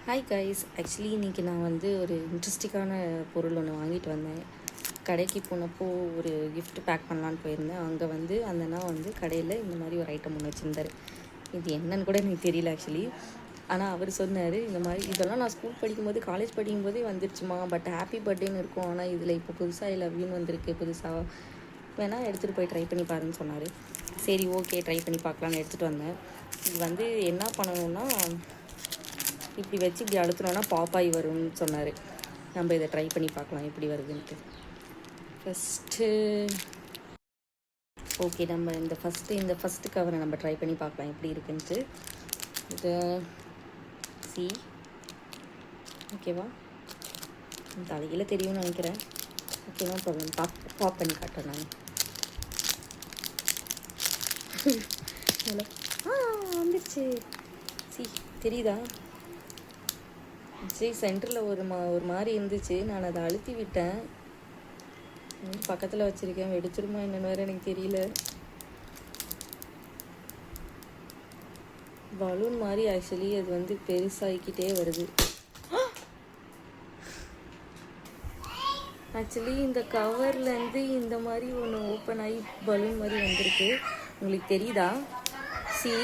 Hi guys, actually இன்றைக்கி நான் வந்து ஒரு இன்ட்ரெஸ்டிங்கான பொருள் ஒன்று வாங்கிட்டு வந்தேன். கடைக்கு போனப்போ ஒரு gift பேக் பண்ணலான்னு போயிருந்தேன். அங்கே வந்து அந்த அண்ணா வந்து கடையில் இந்த மாதிரி ஒரு ஐட்டம் ஒன்று வச்சுருந்தார். இது என்னன்னு கூட எனக்கு தெரியல ஆக்சுவலி. ஆனால் அவர் சொன்னார், இந்த மாதிரி இதெல்லாம் நான் ஸ்கூல் படிக்கும்போது காலேஜ் படிக்கும்போதே வந்துருச்சுமா, பட் ஹாப்பி பர்த்டேன்னு இருக்கும், ஆனால் இதில் இப்போ புதுசாக ஐ லவ் யூன்னு வந்திருக்கு, புதுசாக வேணால் எடுத்துகிட்டு போய் ட்ரை பண்ணி பாருன்னு சொன்னார். சரி ஓகே, ட்ரை பண்ணி பார்க்கலான்னு எடுத்துகிட்டு வந்தேன். இது வந்து என்ன பண்ணணுன்னா, இப்படி வச்சு இப்படி அழுத்தினோன்னா பாப்பாய் வரும்னு சொன்னார். நம்ம இதை ட்ரை பண்ணி பார்க்கலாம் எப்படி வருதுன்ட்டு. ஃபஸ்ட்டு ஓகே, நம்ம இந்த ஃபஸ்ட்டு கவரை நம்ம ட்ரை பண்ணி பார்க்கலாம் எப்படி இருக்குன்ட்டு. இது சி ஓகேவா, தலையில் தெரியும்னு நினைக்கிறேன். ஓகேவா, ப்ராப்ளம். பாப் பண்ணி காட்டுறேன் நான். ஹலோ, வந்துடுச்சு. சி தெரியுதா? சரி, சென்டரில் ஒரு மாதிரி இருந்துச்சு. நான் அதை அழுத்தி விட்டேன். பக்கத்தில் வச்சுருக்கேன், வெடிச்சிருமா என்னென்னு வேறு எனக்கு தெரியல. பலூன் மாதிரி ஆக்சுவலி அது வந்து பெருசாகிக்கிட்டே வருது. ஆக்சுவலி இந்த கவர்லேருந்து இந்த மாதிரி ஒன்று ஓப்பன் ஆகி பலூன் மாதிரி வந்திருக்கு. உங்களுக்கு தெரியுதா? சி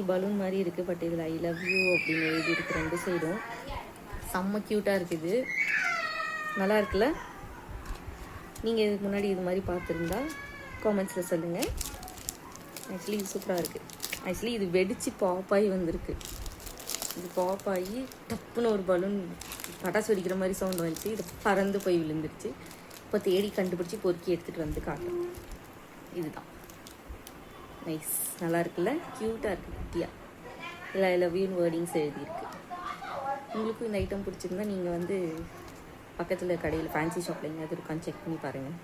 பலூன் மாதிரி இருக்குது. பட் இதில் ஐ லவ் யூ அப்படின்னு எழுதியிருக்கு ரெண்டு சைடும். செம்ம க்யூட்டாக இருக்குது, நல்லா இருக்குல்ல? நீங்கள் இதுக்கு முன்னாடி இது மாதிரி பார்த்துருந்தா காமெண்ட்ஸில் சொல்லுங்கள். ஆக்சுவலி இது சூப்பராக இருக்குது. ஆக்சுவலி இது வெடித்து பாப்பாகி வந்திருக்கு. இது பாப்பாகி டப்புன்னு ஒரு பலூன் பட்டாசு வெடிக்கிற மாதிரி சவுண்ட் வந்துச்சு. இது பறந்து போய் விழுந்துருச்சு. இப்போ தேடி கண்டுபிடிச்சி பொறுக்கி எடுத்துகிட்டு வந்து காட்டும். இதுதான் நைஸ், நல்லா இருக்குல்ல? க்யூட்டாக இருக்குது, குட்டியாக. இல்லை ஐ லவ் யூன்னு வேர்டிங்ஸ் எழுதியிருக்கு. உங்களுக்கும் இந்த ஐட்டம் பிடிச்சிருந்தா நீங்கள் வந்து பக்கத்தில் கடையில் ஃபேன்சி ஷாப்பில் எங்கேயாவது இருக்கான்னு செக் பண்ணி பாருங்கள்.